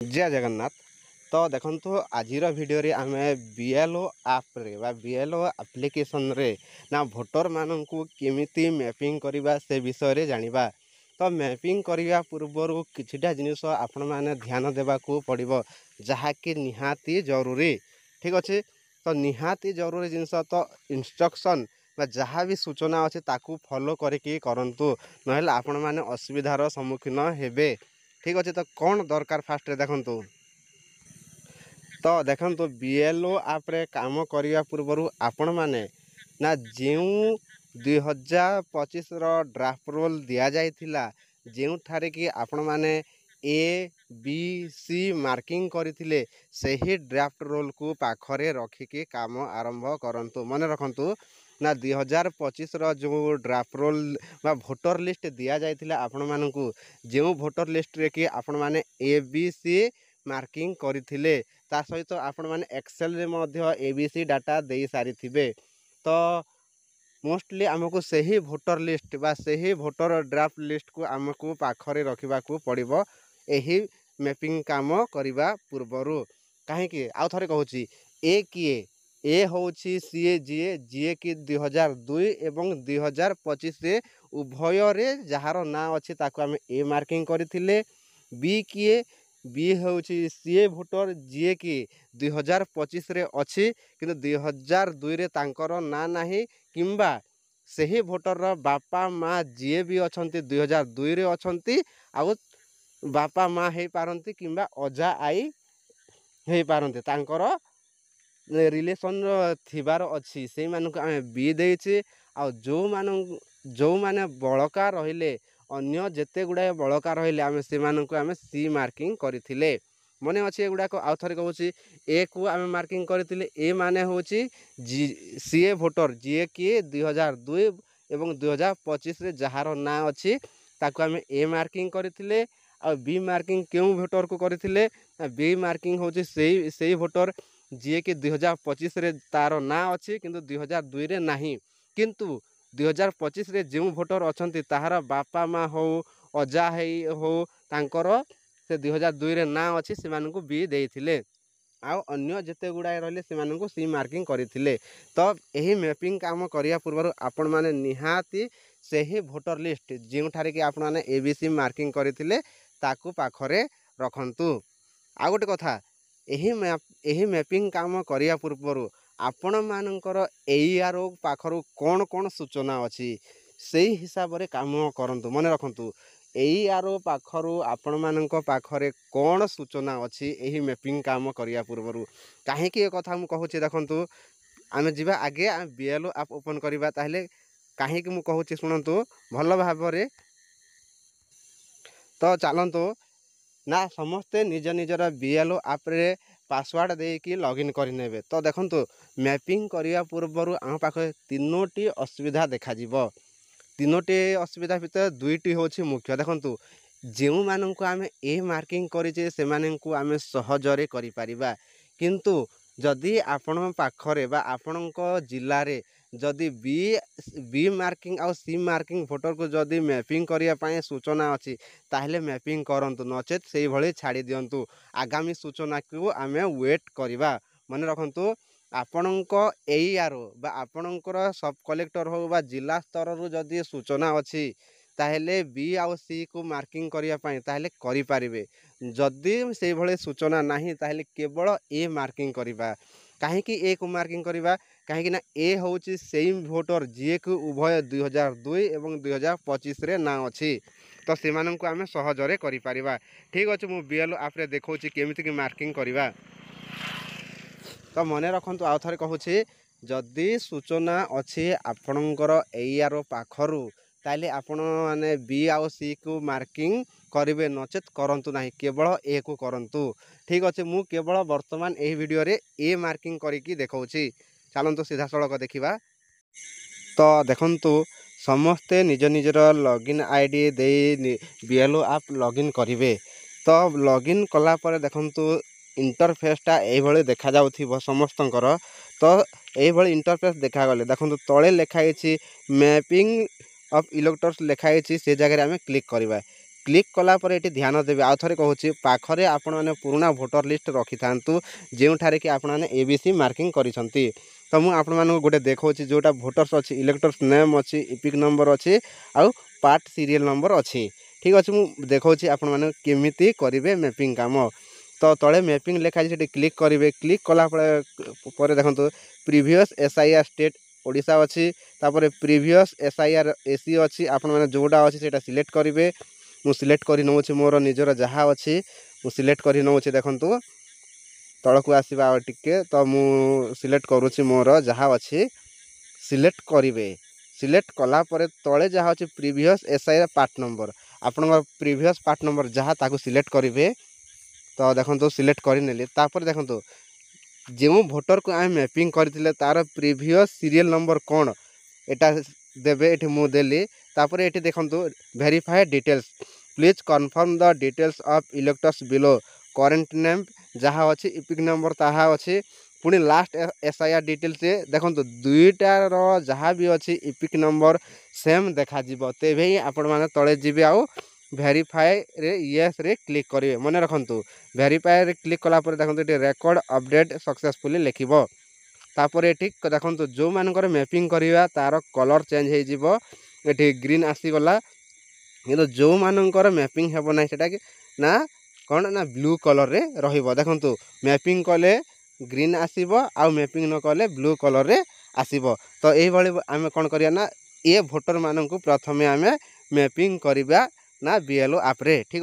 जय जगन्नाथ। तो देखंतु आजिर भिडियो आम बीएलओ आप्रे बीएलओ आप्लिकेशन रे ना भोटर मानू केमिति मैपिंग करवा से विषय जानिबा। तो मैपिंग करने पूर्वर किछिटा जिनिस आपण मैंने ध्यान देवाक पड़ो जहाँकि निहाती जरूरी। ठीक अच्छे। तो निहाती जरूरी जिनस तो इंस्ट्रक्शन जहाँ भी सूचना अच्छे ताकू फॉलो करके करंतु नहेले आपण मैंने असुविधार सम्मुखीन हेबे। ठीक अच्छे। तो कौन दरकार फास्ट देखंतु तो देखंतु बीएलओ आप्रे काम करने पूर्वर आपण मैंने ना जो 2025 ड्राफ्ट रोल दि जाइथिला जो ठारे कि आपण मैंने ए बी सी मार्किंग करथिले सही ड्राफ्ट रोल को पाखरे रखिकी काम आरंभ करंतु। मन रखंतु ना 2025 जो ड्राफ्ट रोल बा भोटर लिस्ट दि जाइथिला आपण मानकू जो भोटर लिस्ट रे कि आपण माने ए बी सी मार्किंग करथिले ता सहित आपण माने एक्सेल रे मध्य ए बी सी डाटा दे सारी थिबे। तो मोस्टली आमको सही भोटर लिस्ट बा सही भोटर ड्राफ्ट लिस्ट को आमको पाखरे रखा पड़ो यही मैपिंग काम करने पूर्वर। कहीं आउ थे कहूँ ए किए ए हूँ सीए जीए जीए कि 2002 एवं 2025 उभय रे जार ना अच्छे ताको आम ए मार्किंग करथिले। बी किए बी हूँ सीए भोटर जीए कि 2025 रे अच्छी कि 2002 रे तांकर ना नाही किंबा सही भोटर बापा माँ जीए भी अच्छा 2002 रे अच्छा आउ बापा माँ हो पारती किंबा अजा आई हो पारती तांकर रिलेसन थिबार अच्छी से मानक आम बी देचे। आ जो माने बड़का रहिले अन्य जेते गुड़ाए बड़का रहिले आम से आम सी मार्किंग करथिले। मने अच्छे एगुड़ाक आउ थे कहूँ ए को आम मार्किंग करथिले ए माने हूँ सीए भोटर जीए कि 2002 एवं 2025 रे जार ना अच्छी ताको आम ए मार्किंग करथिले। आ बी मार्किंग क्यों भोटर को करथिले बी मार्किंग हूँ से भोटर जीए कि 2025 रे तार ना अच्छी किंतु 2002 रे नाही किंतु 2025 रे जो भोटर अच्छा ताहार बापा माँ हो अजा हो तांकर से 2002 रे ना अच्छी से बी देथिले आउ अन्य जेते गुड़ाए रहिले से सी मार्किंग करथिले। तो यही मैपिंग काम करिया पूर्व आपण माने निहाती सही भोटर लिस्ट जो ठारे कि आपण माने एबीसी मार्किंग करथिले ताकू पाखरे रखंतु। आ गोटे कथा यही मैपिंग काम करिया पूर्व आपण मानकर एआरओ पाखरु कौन कौन सूचना अच्छी से हिसाब से काम करंतु। मन रखंतु एआरओ पाखरु आपण मानक पाखरे कौन सूचना अच्छी यही मैपिंग काम करिया पूर्व कहीं कथा मुझे कहूँ देखंतु आम जीवा आगे बीएलओ आप ओपन करवा ताहले कहीं मुझे कहूँ शुणु भल भाव। तो चलतु ना समस्ते निज निजर बीएलओ आप्रे पासवर्ड देकी लॉगिन करने। तो देखंतु मैपिंग करने पूर्व आम पाखे तीनोटी असुविधा देखा तीनोटी असुविधा भितर दुईटी हूँ मुख्य। देखंतु जो मानक आम ए मार्किंग करें से आम सहजरे करिपरिबा किंतु जदि आपण पाखरे बा आपण जिले में जदि बी मार्किंग आउ सी मार्किंग भोटर को जदि मैपिंग करने सूचना अच्छी ताहले मैपिंग करंतु नचेत से भली छाड़ी दियंतु आगामी सूचना को आम वेट करवा। मन रखंतु आपणक एआरओ बा आपणकर सब कलेक्टर हो बा जिला स्तर रु जदि सूचना अच्छी ताहले बी आउ सी को मार्किंग करने ताहले करि पारिबे। जदि से भले सूचना नहीं ताहले केवल ए मार्किंग करवा। कहीं ए को मार्किंग करवा कहीं ए हूँ से भोटर जी को उभय 2002 एवं 2025 रे ना अच्छी तो से आम सहजरे करिपरिबा। ठीक अच्छे मु बीएलओ आप्रे देखा केमिति मार्किंग करवा। तो मन रखंतु आउ थे कहूँ जदि सूचना अच्छी आपणकर एआरओ पाखरु ताले आपण माने बी आउ सी को मार्किंग करेंगे नचेत करंतु नहीं केवल ए को करंतु। ठीक अच्छे मु केवल वर्तमान यही वीडियो रे ए मार्किंग करके देखौछि। चलंतु सीधा सड़क देखा। तो देखंतु समस्ते निज निजर लॉगिन आईडी दे बीएलओ आप लॉगिन करेंगे। तो लॉगिन कलापर देखंतु इंटरफेसटा ये देखा जाउथिबो समस्तंकर। तो ये इंटरफेस देखा गले देखंतु तले लिखाई मैपिंग ऑफ इलेक्टर्स लिखाई से जगह आम क्लिक करवा। क्लिक कलापर ये ध्यान देवे आउ थे कहूँ पाखरे आपण मैंने पुराना भोटर लिस्ट रखि था जो कि आपण मैंने एबीसी मार्किंग करिसेंती। तो मुझे आपण मानक गोटे देखा जोटा भोटर्स अच्छी इलेक्टर्स नेम अच्छी इपिक नंबर अच्छी आउ पार्ट सीरियल नंबर अच्छी। ठीक अच्छे मुझे देखा आपण मैंने केमिति करेंगे मैपिंग काम। तो तले मैपिंग लिखाई से क्लिक करेंगे क्लिक कलापर देखो प्रीवियस एसआईआर स्टेट ओडिशा अच्छी तापर प्रीवियस एसआईआर एसी अच्छी आपण मैंने जोड़ा अच्छी से सिलेक्ट करेंगे। मु सिलेक्ट कर नौचे मोर निजर जहाँ अच्छी मु सिलेक्ट कर नौचे देखु तल को आसवा टिके तो मु सिलेक्ट करुँची मोर जहाँ अच्छी सिलेक्ट करेंगे। सिलेक्ट कलापर तले जहाँ अच्छे प्रीवियस एसआईआर पार्ट नंबर आपण प्रीवियस पार्ट नंबर जहाँ ताकू सिलेक्ट करेंगे। तो देखो सिलेक्ट करनेली तापर देखो जो भोटर को आम मैपिंग करते तार प्रीवियस सीरियल नंबर कौन एटा देवे ये मुझे तापर ये देखो verify details please confirm the details of electors below current name जहाँ अच्छी इपिक नंबर ताहा अच्छी पुणी लास्ट एसआईआर डिटेल्स देखो दुईटार जहाँ भी अच्छी इपिक नंबर सेम देखा तेबे ही आपण मैंने तले जी आउ वेरीफाई रे येस रे क्लिक करेंगे। मन रखु वेरीफाई रे क्लिक कलापर देखो ये रेकर्ड अपडेट सक्सेसफुली लिखिबो तापर ये देखो जो मानकर मैपिंग करवा तार कलर चेंज हो ग्रीन आसीगला कि जो मानकर मैपिंग हेब ना सेटा कि ना कौन ना ब्लू कलर रे रहिबो। देखो मैपिंग कले ग्रीन आसीबो आउ मैपिंग न कले ब्लू कलर रे आसीबो। तो यही आम कौन करिया ना ये भोटर मानक प्रथमे आम मैपिंग करवा ना बीएलओ आप रे। ठीक।